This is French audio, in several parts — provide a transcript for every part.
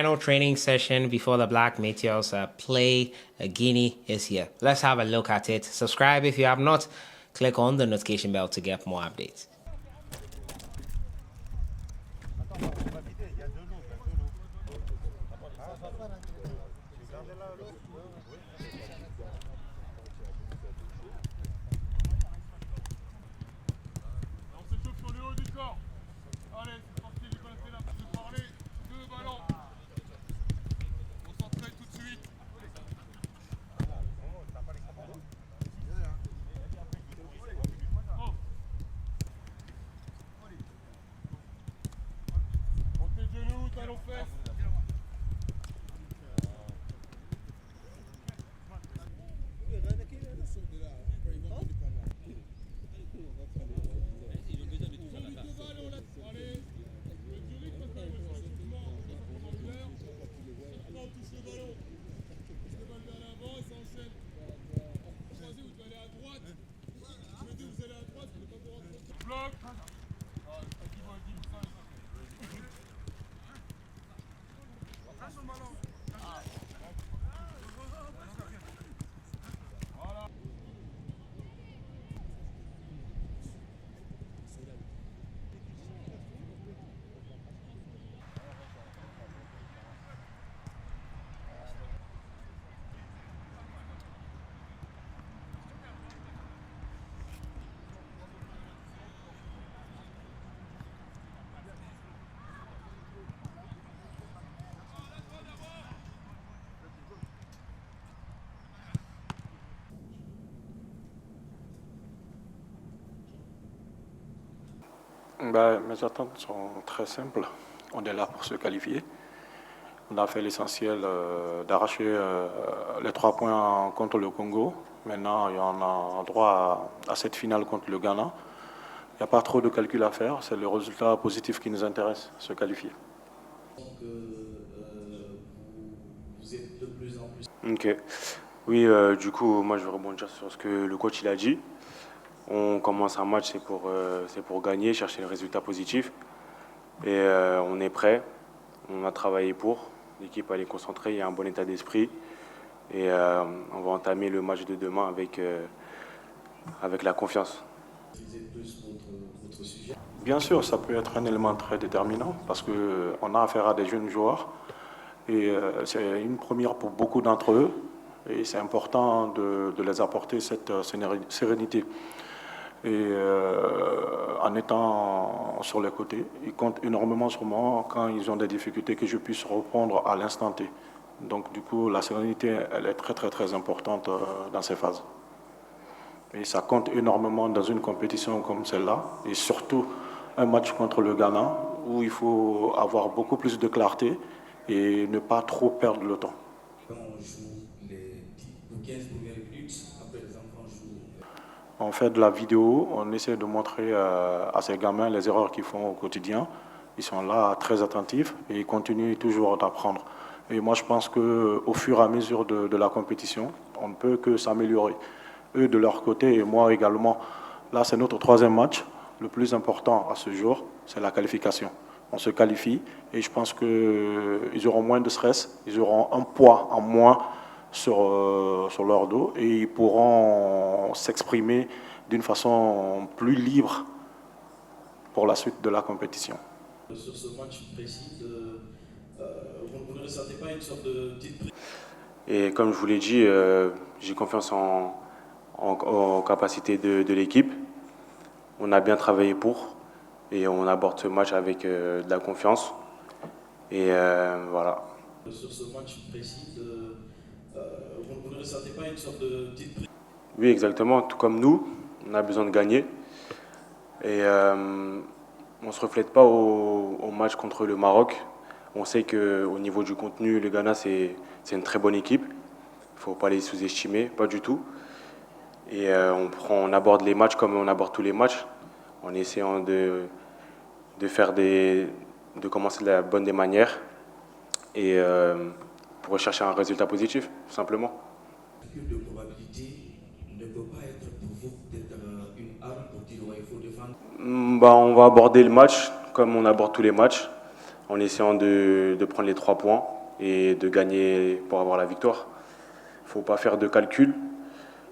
final training session before the Black Meteors play Guinea is here. Let's have a look at it. Subscribe if you have not. Click on the notification bell to get more updates. Mes attentes sont très simples. On est là pour se qualifier. On a fait l'essentiel d'arracher les 3 points contre le Congo. Maintenant, on a droit à cette finale contre le Ghana. Il n'y a pas trop de calcul à faire. C'est le résultat positif qui nous intéresse, se qualifier. Donc, vous êtes de plus en plus... Ok. Oui, du coup, moi je vais rebondir sur ce que le coach il a dit. On commence un match, c'est pour gagner, chercher le résultat positif. Et on est prêt, on a travaillé pour. L'équipe elle est concentrée, il y a un bon état d'esprit. Et on va entamer le match de demain avec la confiance. Votre sujet. Bien sûr, ça peut être un élément très déterminant parce qu'on a affaire à des jeunes joueurs. Et c'est une première pour beaucoup d'entre eux. Et c'est important de les apporter cette sérénité. Et en étant sur les côtés, ils comptent énormément sur moi quand ils ont des difficultés que je puisse reprendre à l'instant T. Donc du coup, la sérénité, elle est très très très importante dans ces phases. Et ça compte énormément dans une compétition comme celle-là, et surtout un match contre le Ghana, où il faut avoir beaucoup plus de clarté et ne pas trop perdre le temps. Quand on joue les 10 ou 15 premières minutes, après les enfants jouent... On fait de la vidéo, on essaie de montrer à ces gamins les erreurs qu'ils font au quotidien. Ils sont là très attentifs et ils continuent toujours d'apprendre. Et moi, je pense qu'au fur et à mesure de la compétition, on ne peut que s'améliorer. Eux, de leur côté, et moi également. Là, c'est notre 3e match. Le plus important à ce jour, c'est la qualification. On se qualifie et je pense qu'ils auront moins de stress, ils auront un poids en moins sur leur dos et ils pourront s'exprimer d'une façon plus libre pour la suite de la compétition. Sur ce match précis, vous ne ressentez pas une sorte de petite pression? Et comme je vous l'ai dit, j'ai confiance en capacité de l'équipe. On a bien travaillé pour et on aborde ce match avec de la confiance. Et voilà. Sur ce match précis, vous ne ressentez pas une sorte de petite pression? Oui, exactement. Tout comme nous, on a besoin de gagner. Et on ne se reflète pas au match contre le Maroc. On sait qu'au niveau du contenu, le Ghana, c'est une très bonne équipe. Il ne faut pas les sous-estimer, pas du tout. Et on aborde les matchs comme on aborde tous les matchs, en essayant de commencer de la bonne des manières et pour rechercher un résultat positif, tout simplement. Le calcul de probabilité ne peut pas être pour vous peut-être une arme pour dire ouais, il faut défendre. On va aborder le match comme on aborde tous les matchs. en essayant de prendre les 3 points et de gagner pour avoir la victoire. Il ne faut pas faire de calcul.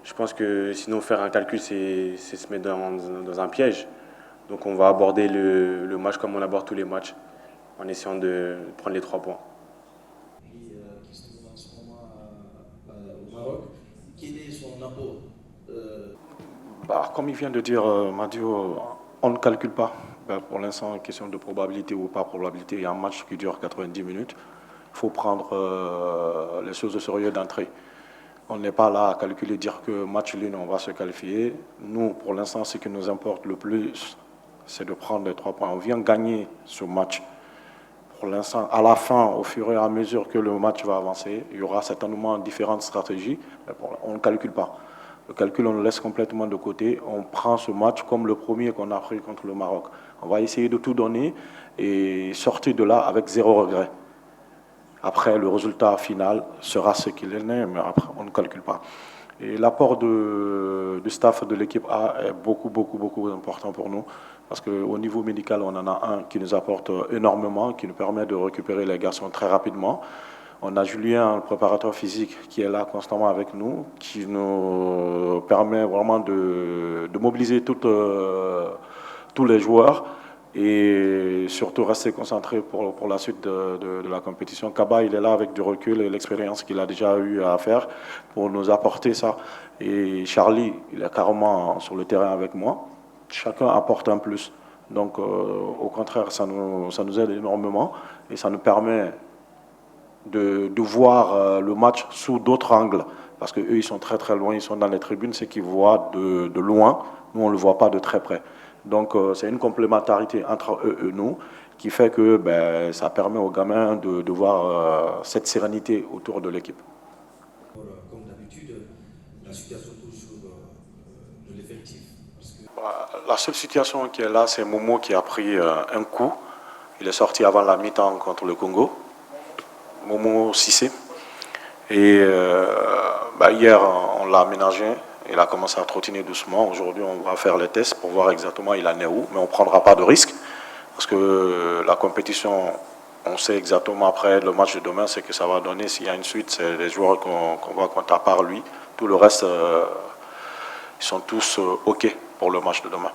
Je pense que sinon faire un calcul, c'est se mettre dans un piège. Donc on va aborder le match comme on aborde tous les matchs, en essayant de prendre les 3 points. Qui se trouve en ce moment au Maroc, quel est son apport Comme il vient de dire Madio, on ne calcule pas. Pour l'instant, question de probabilité ou pas probabilité, il y a un match qui dure 90 minutes. Il faut prendre les choses au sérieux d'entrée. On n'est pas là à calculer, dire que match nul, on va se qualifier. Nous, pour l'instant, ce qui nous importe le plus, c'est de prendre les 3 points. On vient gagner ce match. Pour l'instant, à la fin, au fur et à mesure que le match va avancer, il y aura certainement différentes stratégies. Mais on ne calcule pas. Le calcul, on le laisse complètement de côté. On prend ce match comme le premier qu'on a pris contre le Maroc. On va essayer de tout donner et sortir de là avec 0 regret. Après, le résultat final sera ce qu'il est, mais après, on ne calcule pas. Et l'apport du staff de l'équipe A est beaucoup important pour nous. Parce qu'au niveau médical, on en a un qui nous apporte énormément, qui nous permet de récupérer les garçons très rapidement. On a Julien, le préparateur physique, qui est là constamment avec nous, qui nous permet vraiment de mobiliser tous les joueurs et surtout rester concentré pour la suite de la compétition. Kaba, il est là avec du recul et l'expérience qu'il a déjà eu à faire pour nous apporter ça. Et Charlie, il est carrément sur le terrain avec moi. Chacun apporte un plus. Donc, au contraire, ça nous aide énormément et ça nous permet de voir le match sous d'autres angles. Parce qu'eux, ils sont très loin, ils sont dans les tribunes, c'est qu'ils voient de loin. Nous, on ne le voit pas de très près. Donc, c'est une complémentarité entre eux et nous qui fait que ça permet aux gamins de voir cette sérénité autour de l'équipe. Comme d'habitude, la situation toujours de l'effectif. La seule situation qui est là, c'est Momo qui a pris un coup. Il est sorti avant la mi-temps contre le Congo. Momo Cissé. Et hier, on l'a aménagé. Il a commencé à trottiner doucement. Aujourd'hui, on va faire les tests pour voir exactement il en est où. Mais on ne prendra pas de risque. Parce que la compétition, on sait exactement après le match de demain ce que ça va donner. S'il y a une suite, c'est les joueurs qu'on va compter à part lui. Tout le reste, ils sont tous OK pour le match de demain.